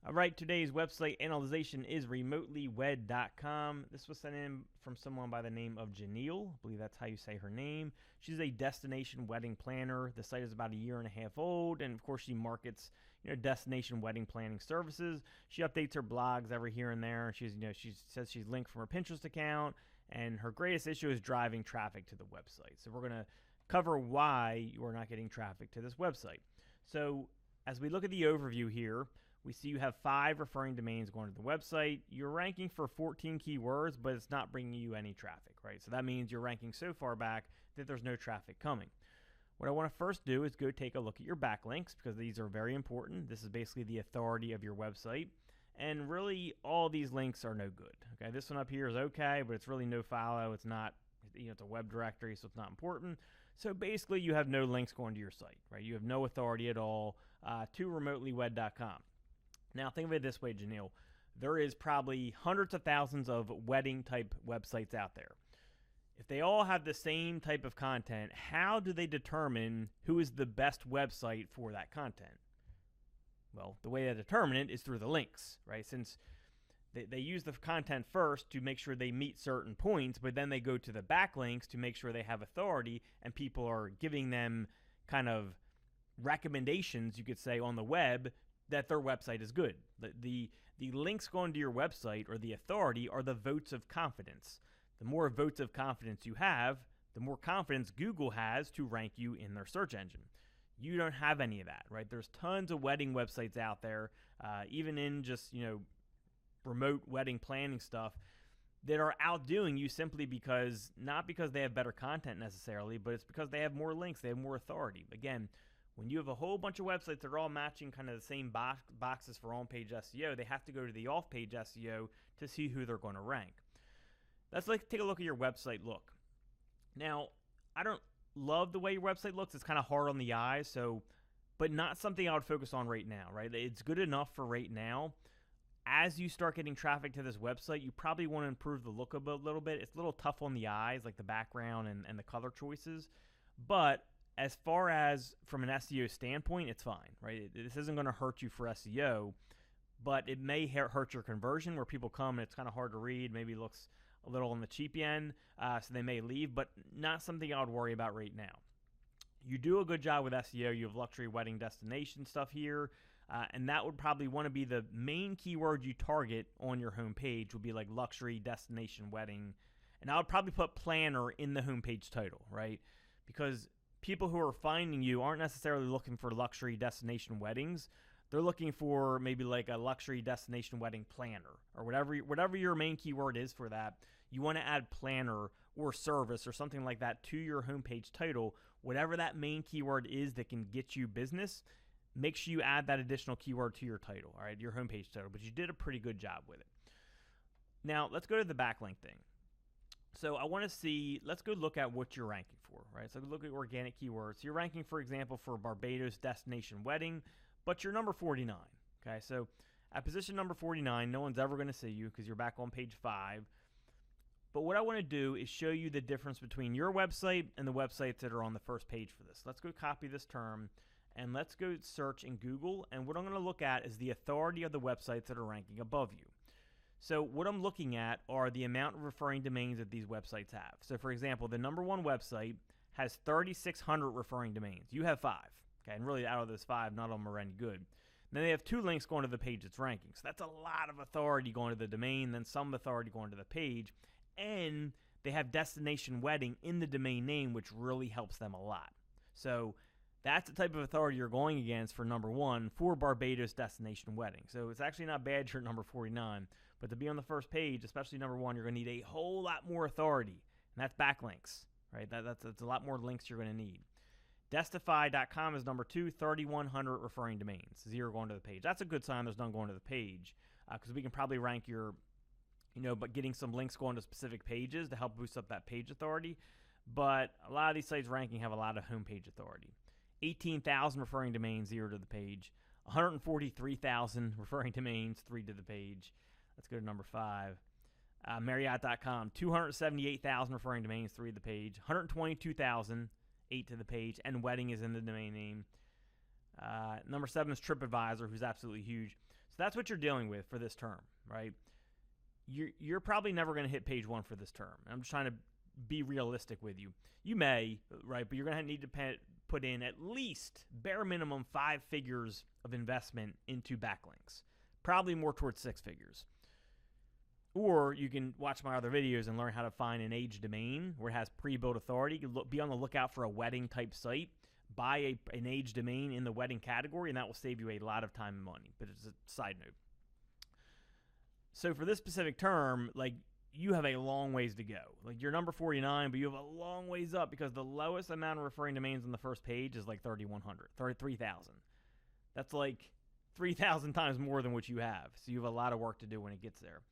All right, today's website analyzation is remotelywed.com. This was sent in from someone by the name of Janelle. I believe that's how you say her name. She's a destination wedding planner. The site is about a year and a half old, and of course she markets, destination wedding planning services. She updates her blogs every here and there. She says she's linked from her Pinterest account, and her greatest issue is driving traffic to the website. So we're going to cover why you are not getting traffic to this website. So as we look at the overview here, we see you have 5 referring domains going to the website. You're ranking for 14 keywords, but it's not bringing you any traffic, right? So that means you're ranking so far back that there's no traffic coming. What I want to first do is go take a look at your backlinks, because these are very important. This is basically the authority of your website. And really, all these links are no good. Okay, this one up here is okay, but it's really no follow. It's not, it's a web directory, so it's not important. So basically, you have no links going to your site, right? You have no authority at all to remotelywed.com. Now, think of it this way, Janelle. There is probably hundreds of thousands of wedding-type websites out there. If they all have the same type of content, how do they determine who is the best website for that content? Well, the way they determine it is through the links, right? Since they use the content first to make sure they meet certain points, but then they go to the backlinks to make sure they have authority, and people are giving them kind of recommendations, you could say, on the web that their website is good. The links going to your website, or the authority, are the votes of confidence. The more votes of confidence you have, the more confidence Google has to rank you in their search engine. You don't have any of that, right? There's tons of wedding websites out there, even in just, remote wedding planning stuff, that are outdoing you simply because, not because they have better content necessarily, but it's because they have more links, they have more authority. Again, when you have a whole bunch of websites that are all matching kind of the same boxes for on-page SEO, they have to go to the off-page SEO to see who they're going to rank. Let's take a look at your website look. Now, I don't love the way your website looks. It's kind of hard on the eyes, but not something I would focus on right now, right? It's good enough for right now. As you start getting traffic to this website, you probably want to improve the look a little bit. It's a little tough on the eyes, like the background and the color choices, but as far as from an SEO standpoint, it's fine, right? This isn't going to hurt you for SEO, but it may hurt your conversion, where people come and it's kind of hard to read, maybe looks a little on the cheap end, so they may leave, but not something I would worry about right now. You do a good job with SEO. You have luxury wedding destination stuff here, and that would probably want to be the main keyword you target on your homepage, would be like luxury destination wedding. And I would probably put planner in the homepage title, right? Because people who are finding you aren't necessarily looking for luxury destination weddings. They're looking for maybe like a luxury destination wedding planner, or whatever your main keyword is for that. You want to add planner or service or something like that to your homepage title. Whatever that main keyword is that can get you business, make sure you add that additional keyword to your title, all right, your homepage title. But you did a pretty good job with it. Now, let's go to the backlink thing. So I want to see, let's go look at what you're ranking for, right? So look at organic keywords. So you're ranking, for example, for Barbados destination wedding, but you're number 49, okay? So at position number 49, no one's ever going to see you because you're back on page 5. But what I want to do is show you the difference between your website and the websites that are on the first page for this. Let's go copy this term, and let's go search in Google, and what I'm going to look at is the authority of the websites that are ranking above you. So what I'm looking at are the amount of referring domains that these websites have. So for example, the number 1 website has 3,600 referring domains. You have 5, okay? And really out of those 5, none of them are any good. Then they have 2 links going to the page it's ranking. So that's a lot of authority going to the domain, then some authority going to the page. And they have destination wedding in the domain name, which really helps them a lot. So that's the type of authority you're going against for number 1 for Barbados destination wedding. So it's actually not bad you're at number 49. But to be on the first page, especially number 1, you're going to need a whole lot more authority. And that's backlinks, right? That's a lot more links you're going to need. Destify.com is number 2, 3,100 referring domains, 0 going to the page. That's a good sign there's none going to the page, because we can probably rank your, but getting some links going to specific pages to help boost up that page authority. But a lot of these sites ranking have a lot of homepage authority. 18,000 referring domains, 0 to the page. 143,000 referring domains, 3 to the page. Let's go to number 5. Marriott.com, 278,000 referring domains, 3 to the page. 122,000, 8 to the page. And wedding is in the domain name. Number 7 is TripAdvisor, who's absolutely huge. that's what you're dealing with for this term, right? You're probably never going to hit page 1 for this term. I'm just trying to be realistic with you. You may, right, but you're going to need to put in at least bare minimum 5 figures of investment into backlinks, probably more towards 6 figures. Or you can watch my other videos and learn how to find an age domain where it has pre-built authority. Be on the lookout for a wedding type site. Buy an age domain in the wedding category, and that will save you a lot of time and money. But it's a side note. So for this specific term, like, you have a long ways to go. Like, you're number 49, but you have a long ways up because the lowest amount of referring domains on the first page is like 3,100, 3,000. That's like 3,000 times more than what you have. So you have a lot of work to do when it gets there.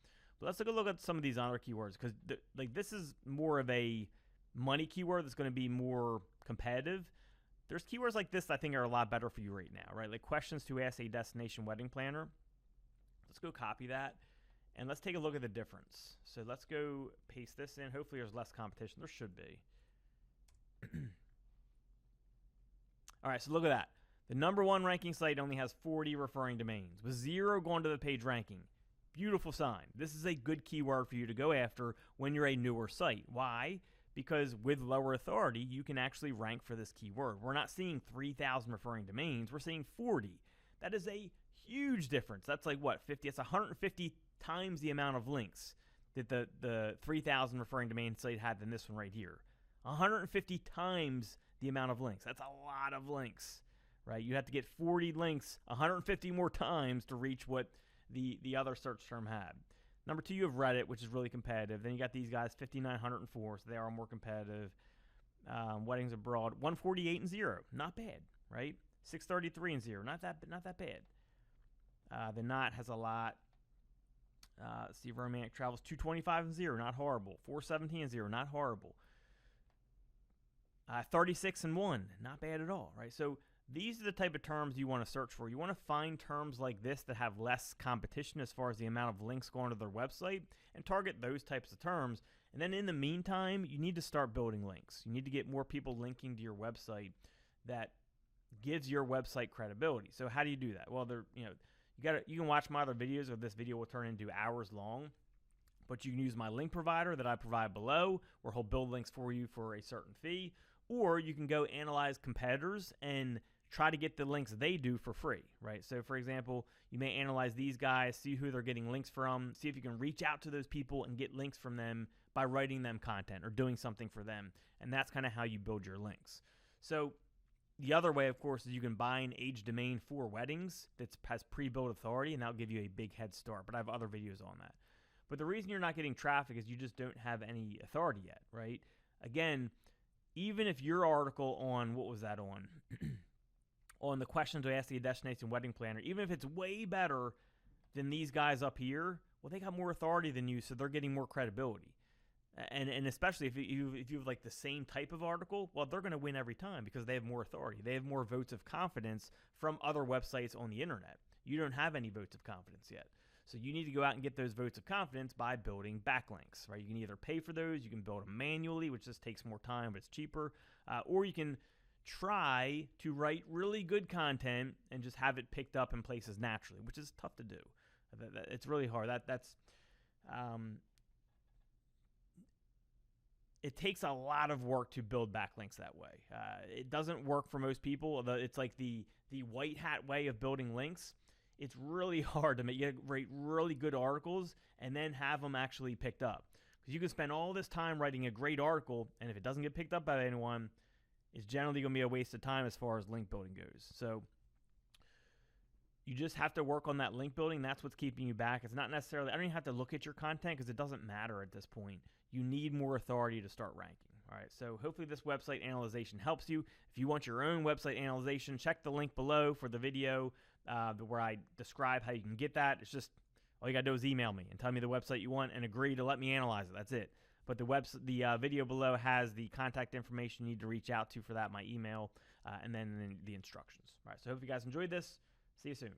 But let's take a look at some of these other keywords, because like, this is more of a money keyword that's going to be more competitive. There's keywords like this that I think are a lot better for you right now, right? Like questions to ask a destination wedding planner. Let's go copy that, and let's take a look at the difference. So let's go paste this in. Hopefully there's less competition. There should be. All right, so look at that. The number 1 ranking site only has 40 referring domains, with 0 going to the page ranking. Beautiful sign. This is a good keyword for you to go after when you're a newer site. Why? Because with lower authority, you can actually rank for this keyword. We're not seeing 3,000 referring domains. We're seeing 40. That is a huge difference. That's like, what, 50? It's 150 times the amount of links that the 3,000 referring domain site had than this one right here. 150 times the amount of links. That's a lot of links, right? You have to get 40 links 150 more times to reach what the other search term had. Number 2, you have Reddit, which is really competitive. Then you got these guys, 5,904, so they are more competitive. Weddings abroad, 148 and 0, not bad, right? 633 and 0, not that bad. The Knot has a lot. See, Romantic Travels, 225 and 0, not horrible. 417 and 0, not horrible. 36 and 1, not bad at all, right? So these are the type of terms you want to search for. You want to find terms like this that have less competition as far as the amount of links going to their website, and target those types of terms. And then in the meantime, you need to start building links. You need to get more people linking to your website that gives your website credibility. So how do you do that? Well, you can watch my other videos, or this video will turn into hours long. But you can use my link provider that I provide below, where he'll build links for you for a certain fee. Or you can go analyze competitors and try to get the links they do for free, right? So, for example, you may analyze these guys, see who they're getting links from, see if you can reach out to those people and get links from them by writing them content or doing something for them. And that's kind of how you build your links. So the other way, of course, is you can buy an age domain for weddings that has pre-built authority, and that'll give you a big head start. But I have other videos on that. But the reason you're not getting traffic is you just don't have any authority yet, right? Again, even if your article on, what was that on? On the questions to ask the destination wedding planner, even if it's way better than these guys up here, well, they got more authority than you, so they're getting more credibility. And especially if you have like the same type of article, well, they're going to win every time because they have more authority. They have more votes of confidence from other websites on the internet. You don't have any votes of confidence yet. So you need to go out and get those votes of confidence by building backlinks, right? You can either pay for those, you can build them manually, which just takes more time, but it's cheaper, or you can try to write really good content and just have it picked up in places naturally, which is tough to do. It's really hard. It takes a lot of work to build backlinks that way. It doesn't work for most people. It's like the white hat way of building links. It's really hard to write really good articles and then have them actually picked up. Because you can spend all this time writing a great article, and if it doesn't get picked up by anyone, it's generally going to be a waste of time as far as link building goes. So you just have to work on that link building. That's what's keeping you back. It's not necessarily, I don't even have to look at your content because it doesn't matter at this point. You need more authority to start ranking. All right, so hopefully this website analyzation helps you. If you want your own website analyzation, check the link below for the video where I describe how you can get that. It's just, all you got to do is email me and tell me the website you want and agree to let me analyze it. That's it. But the video below has the contact information you need to reach out to for that, my email, and then the instructions. All right, so I hope you guys enjoyed this. See you soon.